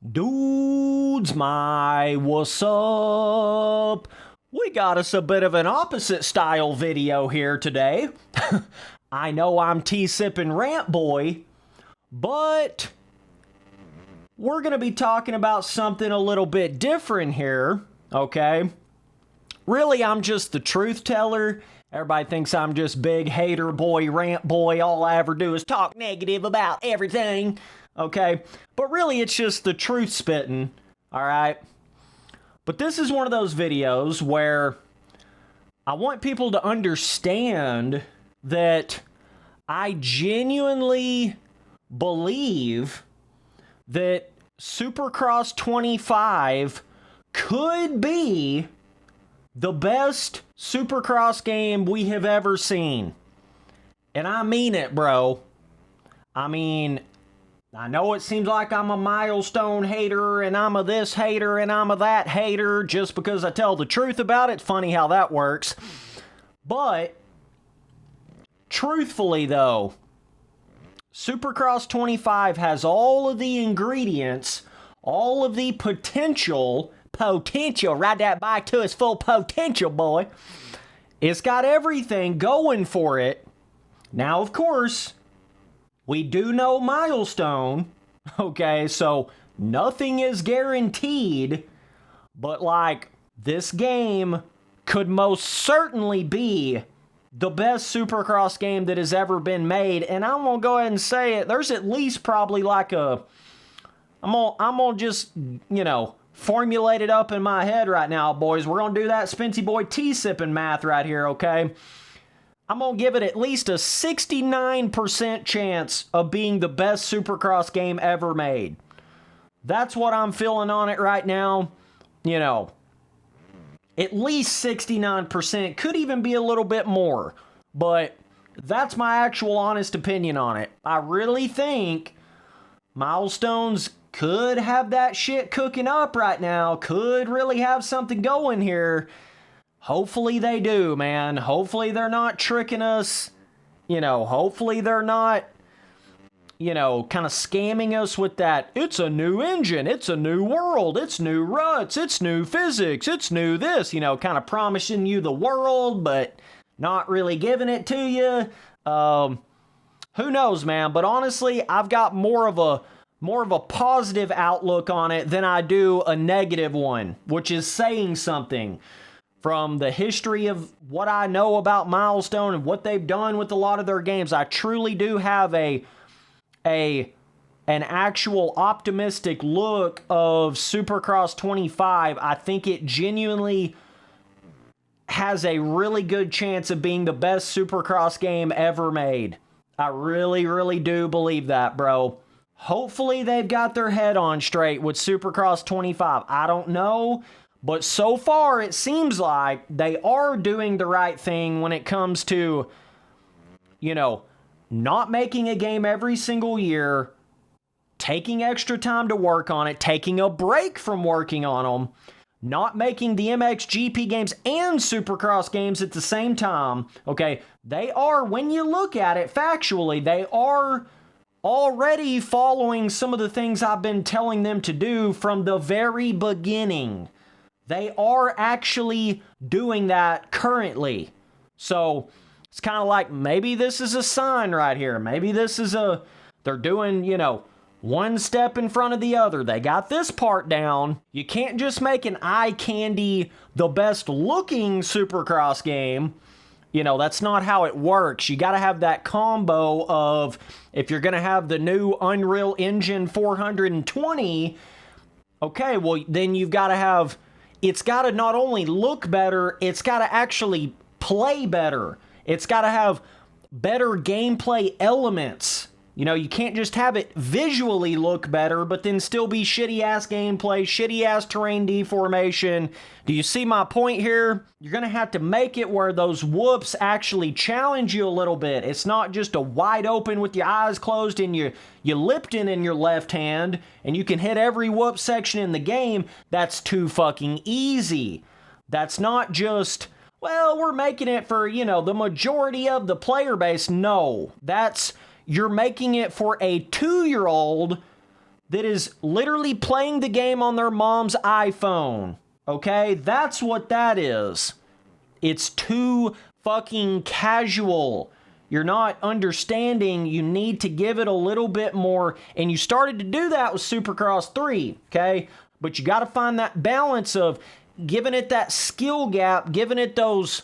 Dudes, what's up? We got us a bit of an opposite style video here today. I know I'm tea-sipping rant boy, but we're going to be talking about something a little bit different here, okay? Really, I'm just the truth teller. Everybody thinks I'm just big hater boy, rant boy. All I ever do is talk negative about everything. Okay, but really it's just the truth spitting, all right? But this is one of those videos where I want people to understand that I genuinely believe that Supercross 25 could be the best Supercross game we have ever seen. And I mean it, bro. I know it seems like I'm a milestone hater, and I'm a this hater, and I'm a that hater, just because I tell the truth about it. Funny how that works. But, truthfully though, Supercross 25 has all of the ingredients, all of the potential, ride that bike to its full potential, boy. It's got everything going for it. Now, of course, we do know milestone, okay, so nothing is guaranteed, but like, this game could most certainly be the best Supercross game that has ever been made, and I'm gonna go ahead and say it, there's at least probably like I'm gonna just, formulate it up in my head right now, boys. We're gonna do that Spency boy tea-sipping math right here, okay? I'm going to give it at least a 69% chance of being the best Supercross game ever made. That's what I'm feeling on it right now. At least 69%. Could even be a little bit more. But that's my actual honest opinion on it. I really think Milestones could have that shit cooking up right now. Could really have something going here. Hopefully they do, man. Hopefully they're not tricking us. Hopefully they're not, kind of scamming us with that. It's a new engine. It's a new world. It's new ruts. It's new physics. It's new this, kind of promising you the world, but not really giving it to you. Who knows, man? But honestly, I've got more of a positive outlook on it than I do a negative one, which is saying something. From the history of what I know about Milestone and what they've done with a lot of their games, I truly do have an actual optimistic look of Supercross 25. I think it genuinely has a really good chance of being the best Supercross game ever made. I really, really do believe that, bro. Hopefully they've got their head on straight with Supercross 25. I don't know. But so far, it seems like they are doing the right thing when it comes to, not making a game every single year, taking extra time to work on it, taking a break from working on them, not making the MXGP games and Supercross games at the same time. Okay, they are, when you look at it factually, they are already following some of the things I've been telling them to do from the very beginning. They are actually doing that currently. So it's kind of like maybe this is a sign right here. Maybe this is they're doing, one step in front of the other. They got this part down. You can't just make an eye candy, the best looking Supercross game. That's not how it works. You got to have that combo of, if you're going to have the new Unreal Engine 420, okay, well, then you've got to have, it's got to not only look better, it's got to actually play better. It's got to have better gameplay elements. You can't just have it visually look better, but then still be shitty-ass gameplay, shitty-ass terrain deformation. Do you see my point here? You're going to have to make it where those whoops actually challenge you a little bit. It's not just a wide open with your eyes closed and your Lipton in your left hand, and you can hit every whoop section in the game. That's too fucking easy. That's not just, well, we're making it for, the majority of the player base. No, you're making it for a 2-year-old that is literally playing the game on their mom's iPhone. Okay? That's what that is. It's too fucking casual. You're not understanding. You need to give it a little bit more. And you started to do that with Supercross 3, okay? But you got to find that balance of giving it that skill gap, giving it those,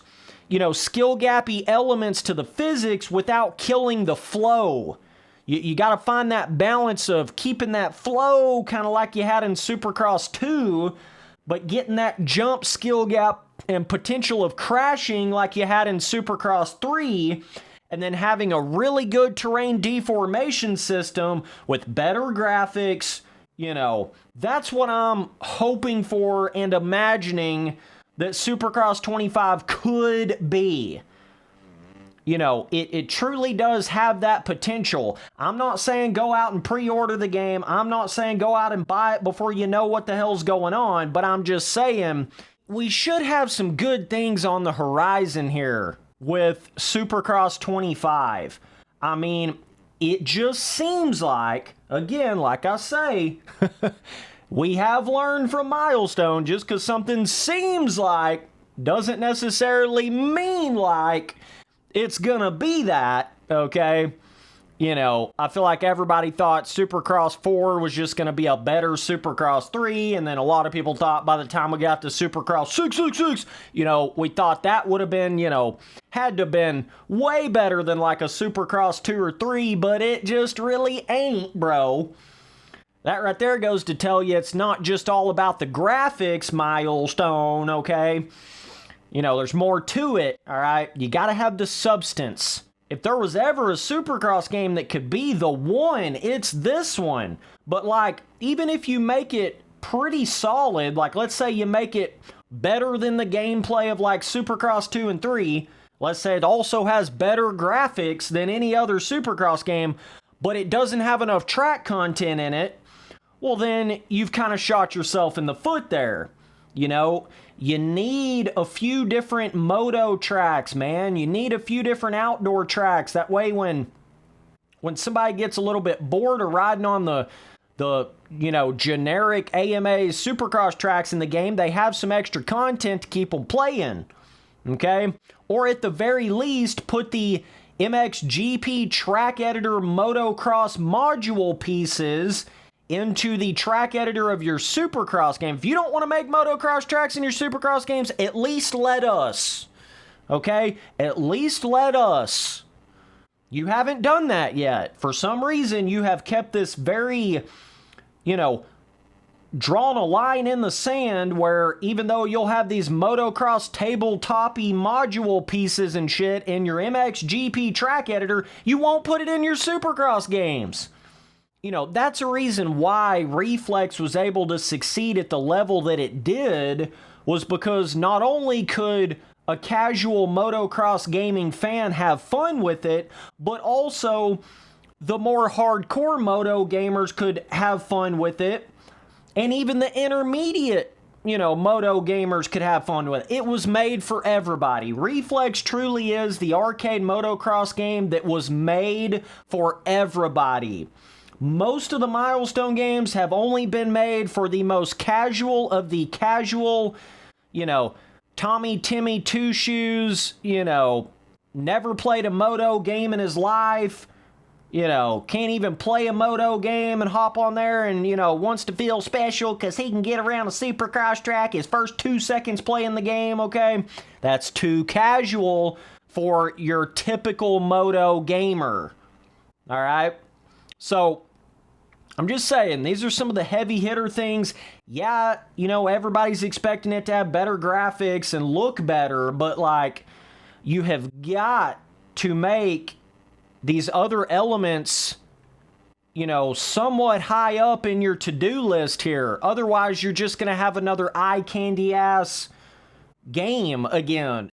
skill gappy elements to the physics without killing the flow. You got to find that balance of keeping that flow kind of like you had in Supercross 2, but getting that jump skill gap and potential of crashing like you had in Supercross 3, and then having a really good terrain deformation system with better graphics. That's what I'm hoping for and imagining that Supercross 25 could be. It truly does have that potential. I'm not saying go out and pre-order the game. I'm not saying go out and buy it before you know what the hell's going on, but I'm just saying we should have some good things on the horizon here with Supercross 25. I mean, it just seems like, again, like I say, we have learned from Milestone, just because something seems like doesn't necessarily mean like it's gonna be that, okay? I feel like everybody thought Supercross 4 was just gonna be a better Supercross 3, and then a lot of people thought by the time we got to Supercross 666, we thought that would have been, had to have been way better than like a Supercross 2 or 3, but it just really ain't, bro. That right there goes to tell you it's not just all about the graphics, Milestone, okay? There's more to it, all right? You got to have the substance. If there was ever a Supercross game that could be the one, it's this one. But, even if you make it pretty solid, let's say you make it better than the gameplay of, Supercross 2 and 3, let's say it also has better graphics than any other Supercross game, but it doesn't have enough track content in it, well, then you've kind of shot yourself in the foot there. You need a few different moto tracks, man. You need a few different outdoor tracks. That way when somebody gets a little bit bored of riding on the generic AMA Supercross tracks in the game, they have some extra content to keep them playing. Okay? Or at the very least, put the MXGP track editor motocross module pieces into the track editor of your Supercross game. If you don't want to make motocross tracks in your Supercross games, at least let us. Okay? At least let us. You haven't done that yet. For some reason, you have kept this very, drawn a line in the sand where even though you'll have these motocross tabletop-y module pieces and shit in your MXGP track editor, you won't put it in your Supercross games. That's a reason why Reflex was able to succeed at the level that it did, was because not only could a casual motocross gaming fan have fun with it, but also the more hardcore moto gamers could have fun with it, and even the intermediate, moto gamers could have fun with it. It was made for everybody. Reflex truly is the arcade motocross game that was made for everybody. Most of the Milestone games have only been made for the most casual of the casual, Tommy Timmy Two Shoes, never played a moto game in his life, can't even play a moto game and hop on there and, wants to feel special because he can get around a Supercross track his first 2 seconds playing the game, okay? That's too casual for your typical moto gamer, all right? So, I'm just saying, these are some of the heavy hitter things. Yeah, everybody's expecting it to have better graphics and look better, but you have got to make these other elements, somewhat high up in your to-do list here. Otherwise, you're just going to have another eye candy ass game again.